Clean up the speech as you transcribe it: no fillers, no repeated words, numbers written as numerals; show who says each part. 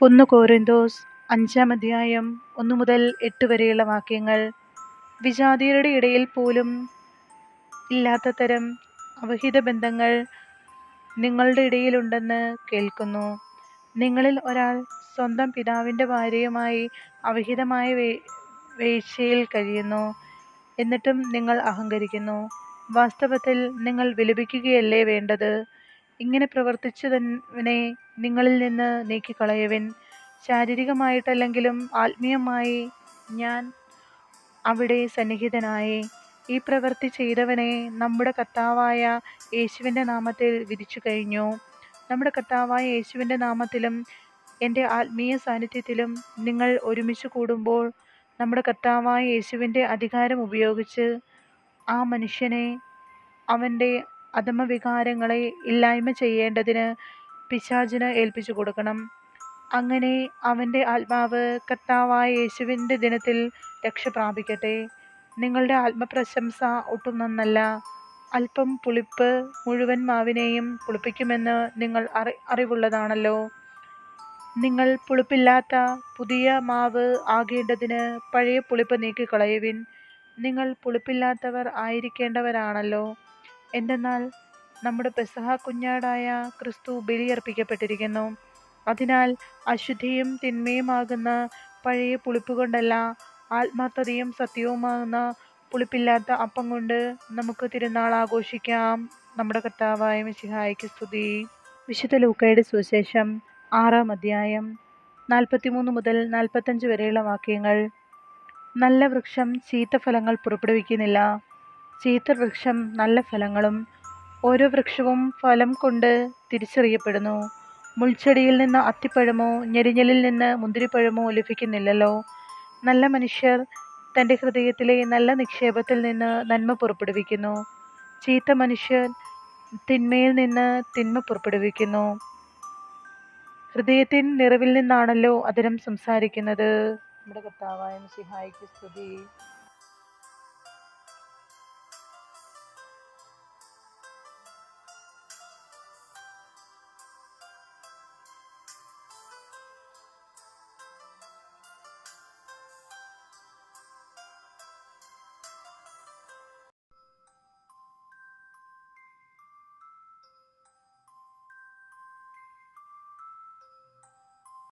Speaker 1: ഒന്ന് കോരിന്തോസ് 5-ാം അധ്യായം 1 മുതൽ 8 വരെയുള്ള വാക്യങ്ങൾ. വിജാതിയരുടെ ഇടയിൽ പോലും ഇല്ലാത്ത തരം അവഹിത ബന്ധങ്ങൾ നിങ്ങളുടെ ഇടയിലുണ്ടെന്ന് കേൾക്കുന്നു. നിങ്ങളിൽ ഒരാൾ സ്വന്തം പിതാവിൻ്റെ ഭാര്യയുമായി അവഹിതമായ വേശ്യയിൽ കഴിയുന്നു. എന്നിട്ടും നിങ്ങൾ അഹങ്കരിക്കുന്നു. വാസ്തവത്തിൽ നിങ്ങൾ വിലപിക്കുകയല്ലേ വേണ്ടത്? ഇങ്ങനെ പ്രവർത്തിച്ചവനെ നിങ്ങളിൽ നിന്ന് നീക്കിക്കളയുവിൻ. ശാരീരികമായിട്ടല്ലെങ്കിലും ആത്മീയമായി ഞാൻ അവിടെ സന്നിഹിതനായി ഈ പ്രവൃത്തി ചെയ്തവനെ നമ്മുടെ കർത്താവായ യേശുവിൻ്റെ നാമത്തിൽ വിധിച്ചു കഴിഞ്ഞു. നമ്മുടെ കർത്താവായ യേശുവിൻ്റെ നാമത്തിലും എൻ്റെ ആത്മീയ സാന്നിധ്യത്തിലും നിങ്ങൾ ഒരുമിച്ച് കൂടുമ്പോൾ നമ്മുടെ കർത്താവായ യേശുവിൻ്റെ അധികാരം ഉപയോഗിച്ച് ആ മനുഷ്യനെ അവൻ്റെ അധമവികാരങ്ങളെ ഇല്ലായ്മ ചെയ്യേണ്ടതിന് പിശാചിന് ഏൽപ്പിച്ചു കൊടുക്കണം. അങ്ങനെ അവൻ്റെ ആത്മാവ് കർത്താവായ യേശുവിൻ്റെ ദിനത്തിൽ രക്ഷ പ്രാപിക്കട്ടെ. നിങ്ങളുടെ ആത്മപ്രശംസ ഒട്ടും നന്നല്ല. അല്പം പുളിപ്പ് മുഴുവൻ മാവിനെയും പുളിപ്പിക്കുമെന്ന് നിങ്ങൾ അറിവുള്ളതാണല്ലോ. നിങ്ങൾ പുളിപ്പില്ലാത്ത പുതിയ മാവ് ആകേണ്ടതിന് പഴയ പുളിപ്പ് നീക്കിക്കളയുവിൻ. നിങ്ങൾ പുളിപ്പില്ലാത്തവർ ആയിരിക്കേണ്ടവരാണല്ലോ. എന്തെന്നാൽ നമ്മുടെ പെസഹ കുഞ്ഞാടായ ക്രിസ്തു ബലിയർപ്പിക്കപ്പെട്ടിരിക്കുന്നു. അതിനാൽ അശുദ്ധിയും തിന്മയുമാകുന്ന പഴയ പുളിപ്പുകൊണ്ടല്ല, ആത്മാർത്ഥതയും സത്യവുമാകുന്ന പുളിപ്പില്ലാത്ത അപ്പം കൊണ്ട് നമുക്ക് തിരുനാൾ ആഘോഷിക്കാം. നമ്മുടെ കർത്താവായ മിശിഹായ്ക്ക് സ്തുതി. വിശുദ്ധ ലൂക്കായുടെ സുവിശേഷം 6-ാം അധ്യായം 43 മുതൽ 45 വരെയുള്ള വാക്യങ്ങൾ. നല്ല വൃക്ഷം ചീത്ത ഫലങ്ങൾ പുറപ്പെടുവിക്കുന്നില്ല, ചീത്ത വൃക്ഷം നല്ല ഫലങ്ങളും. ഓരോ വൃക്ഷവും ഫലം കൊണ്ട് തിരിച്ചറിയപ്പെടുന്നു. മുൾച്ചെടിയിൽ നിന്ന് അത്തിപ്പഴമോ ഞെരിഞ്ഞലിൽ നിന്ന് മുന്തിരിപ്പഴമോ ലഭിക്കുന്നില്ലല്ലോ. നല്ല മനുഷ്യർ തൻ്റെ ഹൃദയത്തിലെ നല്ല നിക്ഷേപത്തിൽ നിന്ന് നന്മ പുറപ്പെടുവിക്കുന്നു. ചീത്ത മനുഷ്യർ തിന്മയിൽ നിന്ന് തിന്മ പുറപ്പെടുവിക്കുന്നു. ഹൃദയത്തിൻ നിറവിൽ നിന്നാണല്ലോ അധരം സംസാരിക്കുന്നത്. നമ്മുടെ കർത്താവായ മിശിഹായ്ക്ക് സ്തുതി.